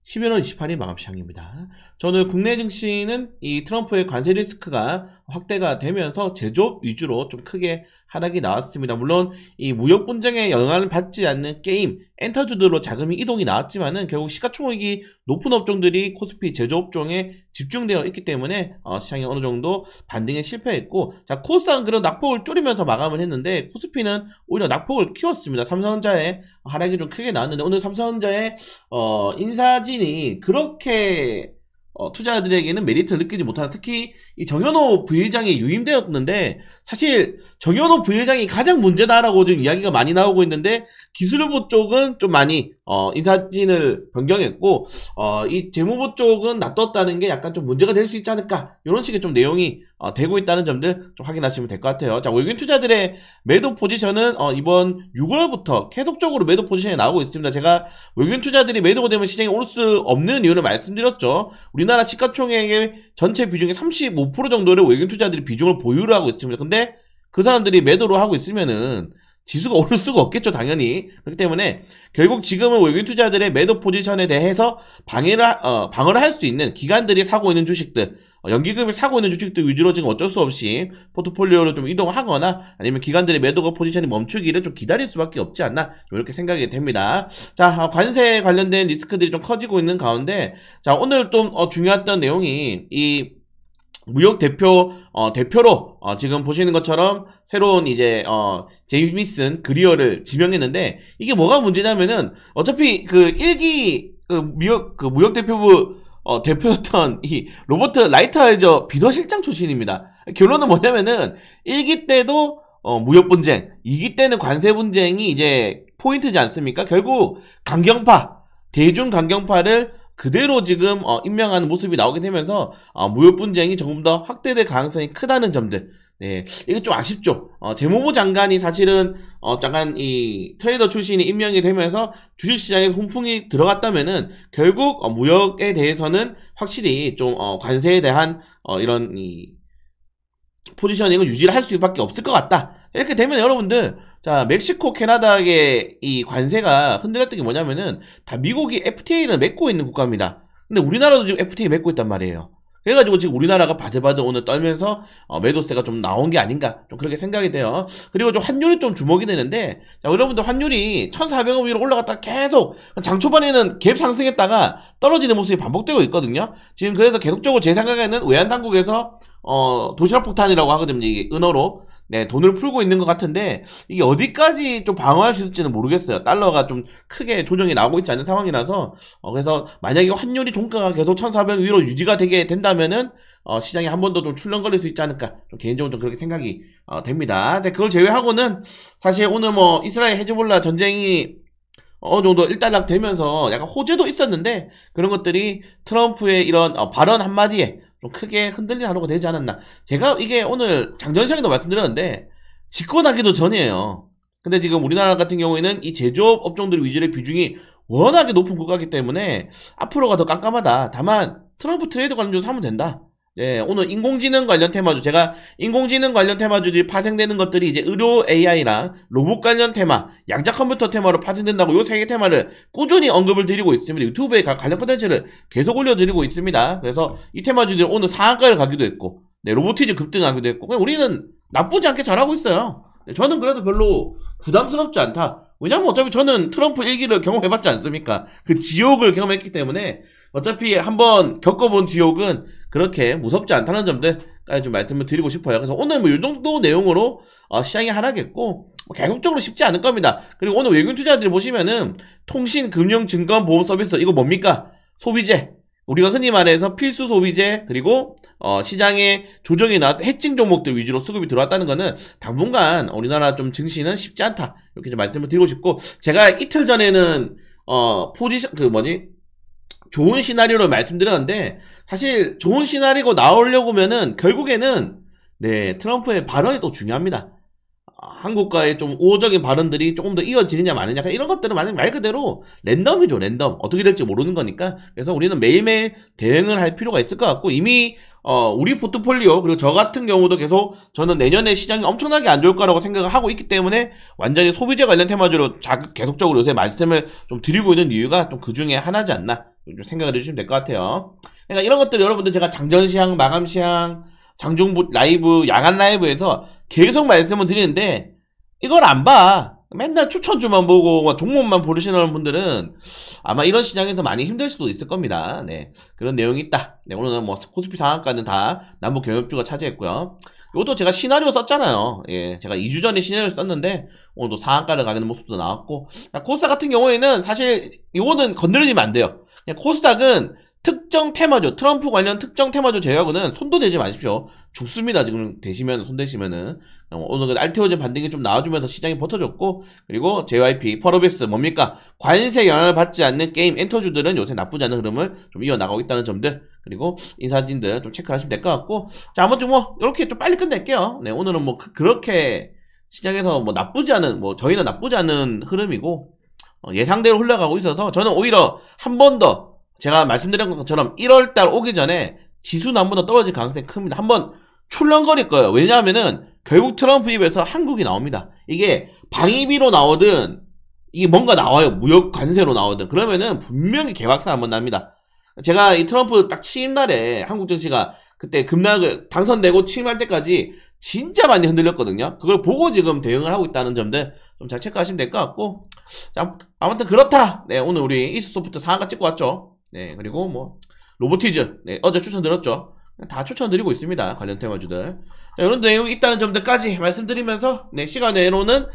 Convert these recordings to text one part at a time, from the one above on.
11월 28일 마감 시장입니다. 저는 국내 증시는 이 트럼프의 관세 리스크가 확대가 되면서 제조업 위주로 좀 크게 하락이 나왔습니다. 물론 이 무역 분쟁에 영향을 받지 않는 게임, 엔터주들로 자금이 이동이 나왔지만은 결국 시가총액이 높은 업종들이 코스피 제조업종에 집중되어 있기 때문에 시장이 어느 정도 반등에 실패했고, 자, 코스닥은 그런 낙폭을 줄이면서 마감을 했는데 코스피는 오히려 낙폭을 키웠습니다. 삼성전자의 하락이 좀 크게 나왔는데 오늘 삼성전자의 인사진이 그렇게 투자자들에게는 메리트를 느끼지 못하는, 특히 이 정현호 부회장이 유임되었는데 사실 정현호 부회장이 가장 문제다라고 지금 이야기가 많이 나오고 있는데 기술부 쪽은 좀 많이 인사진을 변경했고 이 재무부 쪽은 놔뒀다는 게 약간 좀 문제가 될 수 있지 않을까, 이런 식의 좀 내용이 되고 있다는 점들 좀 확인하시면 될 것 같아요. 자, 외국인 투자들의 매도 포지션은 이번 6월부터 계속적으로 매도 포지션이 나오고 있습니다. 제가 외국인 투자들이 매도가 되면 시장에 올 수 없는 이유를 말씀드렸죠. 우리나라 시가총액의 전체 비중의 35% 정도를 외국인 투자들이 비중을 보유를 하고 있습니다. 근데 그 사람들이 매도를 하고 있으면은 지수가 오를 수가 없겠죠, 당연히. 그렇기 때문에 결국 지금은 외국인 투자들의 매도 포지션에 대해서 방어를 할 수 있는 기관들이 사고 있는 주식들, 연기금이 사고 있는 주식들 위주로 지금 어쩔 수 없이 포트폴리오를 좀 이동하거나 아니면 기관들의 매도가 포지션이 멈추기를 좀 기다릴 수밖에 없지 않나, 이렇게 생각이 됩니다. 자, 관세 관련된 리스크들이 좀 커지고 있는 가운데, 자, 오늘 좀 중요했던 내용이 이 무역 대표로 지금 보시는 것처럼 새로운 이제 제이미슨 그리어를 지명했는데, 이게 뭐가 문제냐면은 어차피 그 1기 무역 대표부 대표였던 이 로버트 라이트하이저 비서실장 출신입니다. 결론은 뭐냐면은 1기 때도 무역 분쟁, 2기 때는 관세 분쟁이 이제 포인트지 않습니까? 결국 대중 강경파를 그대로 지금 임명하는 모습이 나오게 되면서 무역 분쟁이 조금 더 확대될 가능성이 크다는 점들. 네, 이게 좀 아쉽죠. 재무부 장관이 사실은 잠깐 이 트레이더 출신이 임명이 되면서 주식시장에서 훈풍이 들어갔다면은 결국 무역에 대해서는 확실히 좀 관세에 대한 이런 이 포지셔닝을 유지를 할 수밖에 없을 것 같다. 이렇게 되면 여러분들, 자, 멕시코, 캐나다의 이 관세가 흔들렸던 게 뭐냐면은 다 미국이 FTA를 맺고 있는 국가입니다. 근데 우리나라도 지금 FTA 맺고 있단 말이에요. 그래가지고 지금 우리나라가 바들바들 오늘 떨면서 매도세가 좀 나온 게 아닌가, 좀 그렇게 생각이 돼요. 그리고 좀 환율이 좀 주목이 되는데, 자, 여러분들 환율이 1,400원 위로 올라갔다 계속 장 초반에는 갭 상승했다가 떨어지는 모습이 반복되고 있거든요. 지금 그래서 계속적으로 제 생각에는 외환당국에서 도시락 폭탄이라고 하거든요, 이게 은어로. 네, 돈을 풀고 있는 것 같은데 이게 어디까지 좀 방어할 수 있을지는 모르겠어요. 달러가 좀 크게 조정이 나오고 있지 않은 상황이라서 그래서 만약에 환율이 종가가 계속 1,400 위로 유지가 되게 된다면은 시장이 한 번 더 좀 출렁거릴 수 있지 않을까, 좀 개인적으로 좀 그렇게 생각이 됩니다. 근데 그걸 제외하고는 사실 오늘 뭐 이스라엘 헤즈볼라 전쟁이 어느 정도 일단락 되면서 약간 호재도 있었는데 그런 것들이 트럼프의 이런 발언 한마디에 좀 크게 흔들리는 하루가 되지 않았나. 제가 이게 오늘 장전시장에도 말씀드렸는데 집권 하기도 전이에요. 근데 지금 우리나라 같은 경우에는 이 제조업 업종들 위주의 비중이 워낙에 높은 국가이기 때문에 앞으로가 더 깜깜하다. 다만 트럼프 트레이드 관련주 사면 된다. 예, 오늘 인공지능 관련 테마주, 제가 인공지능 관련 테마주들이 파생되는 것들이 이제 의료 AI랑 로봇 관련 테마, 양자 컴퓨터 테마로 파생된다고 요 세 개 테마를 꾸준히 언급을 드리고 있습니다. 유튜브에 관련 콘텐츠를 계속 올려드리고 있습니다. 그래서 이 테마주들이 오늘 상한가를 가기도 했고, 네, 로보티즈 급등하기도 했고, 우리는 나쁘지 않게 잘하고 있어요. 네, 저는 그래서 별로 부담스럽지 않다. 왜냐면 어차피 저는 트럼프 1기를 경험해봤지 않습니까? 그 지옥을 경험했기 때문에 어차피 한번 겪어본 지옥은 그렇게 무섭지 않다는 점들까지 좀 말씀을 드리고 싶어요. 그래서 오늘 뭐 이 정도 내용으로 시장이 하락했고 계속적으로 쉽지 않을 겁니다. 그리고 오늘 외국인 투자들이 보시면은 통신, 금융, 증권, 보험 서비스, 이거 뭡니까? 소비재. 우리가 흔히 말해서 필수 소비재, 그리고 시장에 조정이 나와서 해칭 종목들 위주로 수급이 들어왔다는 거는 당분간 우리나라 좀 증시는 쉽지 않다, 이렇게 좀 말씀을 드리고 싶고, 제가 이틀 전에는 포지션 좋은 시나리오를 말씀드렸는데 사실 좋은 시나리오가 나오려면은 결국에는 네, 트럼프의 발언이 또 중요합니다. 한국과의 좀 우호적인 발언들이 조금 더 이어지느냐 마느냐, 이런 것들은 말 그대로 랜덤이죠. 랜덤. 어떻게 될지 모르는 거니까. 그래서 우리는 매일매일 대응을 할 필요가 있을 것 같고, 이미 우리 포트폴리오, 그리고 저 같은 경우도 계속 저는 내년에 시장이 엄청나게 안 좋을 거라고 생각을 하고 있기 때문에 완전히 소비재 관련 테마주로 계속적으로 요새 말씀을 좀 드리고 있는 이유가 좀 그 중에 하나지 않나, 좀 생각을 해주시면 될 것 같아요. 그러니까 이런 것들 여러분들 제가 장전시향, 마감시향, 장중부 라이브, 야간 라이브에서 계속 말씀을 드리는데 이걸 안 봐. 맨날 추천주만 보고 종목만 보시는 분들은 아마 이런 시장에서 많이 힘들 수도 있을 겁니다. 네, 그런 내용이 있다. 네, 오늘은 뭐 코스피 상한가는 다 남북 경협주가 차지했고요. 이것도 제가 시나리오 썼잖아요. 예, 제가 2주 전에 시나리오 썼는데 오늘도 상한가를 가는 모습도 나왔고, 코스닥 같은 경우에는 사실 이거는 건드리면 안 돼요. 그냥 코스닥은 특정 테마주, 트럼프 관련 특정 테마주 제외하고는 손도 대지 마십시오. 죽습니다. 지금 대시면, 손 대시면은. 오늘 알테오젠 반등이 좀 나와주면서 시장이 버텨줬고, 그리고 JYP, 펄어비스, 뭡니까? 관세 영향을 받지 않는 게임 엔터주들은 요새 나쁘지 않은 흐름을 좀 이어나가고 있다는 점들, 그리고 인사진들 좀 체크하시면 될 것 같고, 자, 아무튼 뭐, 이렇게 좀 빨리 끝낼게요. 네, 오늘은 뭐, 그렇게 시장에서 뭐 나쁘지 않은, 뭐, 저희는 나쁘지 않은 흐름이고, 예상대로 흘러가고 있어서, 저는 오히려 한 번 더, 제가 말씀드린 것처럼 1월달 오기 전에 지수는 한 번 더 떨어질 가능성이 큽니다. 한번 출렁거릴 거예요. 왜냐하면은 결국 트럼프 입에서 한국이 나옵니다. 이게 방위비로 나오든 이게 뭔가 나와요. 무역 관세로 나오든 그러면은 분명히 개박살 한번 납니다. 제가 이 트럼프 딱 취임 날에 한국 증시가 그때 급락을 당선되고 취임할 때까지 진짜 많이 흔들렸거든요. 그걸 보고 지금 대응을 하고 있다는 점들 좀 잘 체크하시면 될 것 같고, 자, 아무튼 그렇다. 네, 오늘 우리 이스소프트 상한가 찍고 왔죠. 네, 그리고 뭐 로보티즈, 네, 어제 추천드렸죠. 다 추천드리고 있습니다. 관련 테마주들. 자, 이런 내용이 있다는 점들까지 말씀드리면서, 네, 시간 내로는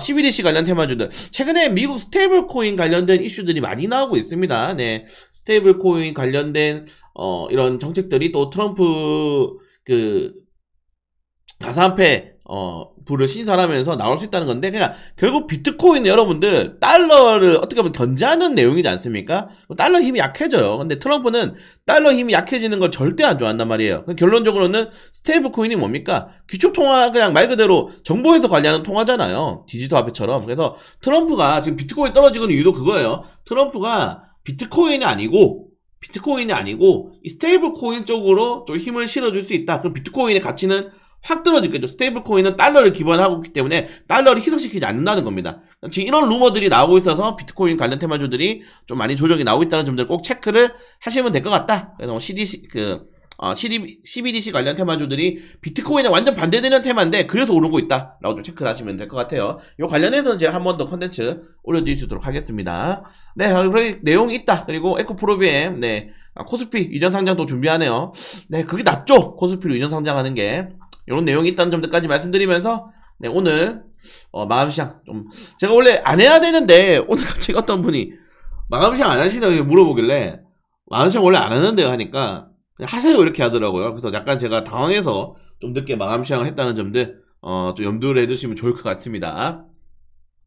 CBDC 관련 테마주들, 최근에 미국 스테이블 코인 관련된 이슈들이 많이 나오고 있습니다. 네, 스테이블 코인 관련된 이런 정책들이 또 트럼프 그 가상화폐 부를 신설하면서 나올 수 있다는 건데, 그냥 결국 비트코인 여러분들 달러를 어떻게 보면 견제하는 내용이지 않습니까? 달러 힘이 약해져요. 근데 트럼프는 달러 힘이 약해지는 걸 절대 안 좋아한단 말이에요. 결론적으로는 스테이블 코인이 뭡니까? 기축통화, 그냥 말 그대로 정부에서 관리하는 통화잖아요. 디지털 화폐처럼. 그래서 트럼프가 지금 비트코인 떨어지는 이유도 그거예요. 트럼프가 비트코인이 아니고 이 스테이블 코인 쪽으로 좀 힘을 실어줄 수 있다. 그럼 비트코인의 가치는 확 떨어지겠죠. 스테이블 코인은 달러를 기반하고 있기 때문에 달러를 희석시키지 않는다는 겁니다. 지금 이런 루머들이 나오고 있어서 비트코인 관련 테마주들이 좀 많이 조정이 나오고 있다는 점들 꼭 체크를 하시면 될 것 같다. 그래서 CBDC 관련 테마주들이 비트코인에 완전 반대되는 테마인데 그래서 오르고 있다 라고 좀 체크를 하시면 될 것 같아요. 이 관련해서는 제가 한 번 더 컨텐츠 올려드릴 수 있도록 하겠습니다. 네, 그렇게 내용이 있다. 그리고 에코프로비엠, 네, 코스피 이전 상장도 준비하네요. 네, 그게 낫죠. 코스피로 이전 상장하는 게. 이런 내용이 있다는 점들까지 말씀드리면서, 네, 오늘 마감시장 좀 제가 원래 안 해야 되는데 오늘 갑자기 어떤 분이 마감시장 안 하시냐고 물어보길래 마감시장 원래 안 하는데요 하니까 그냥 하세요 이렇게 하더라고요. 그래서 약간 제가 당황해서 좀 늦게 마감시장을 했다는 점들 좀 염두를 해두시면 좋을 것 같습니다.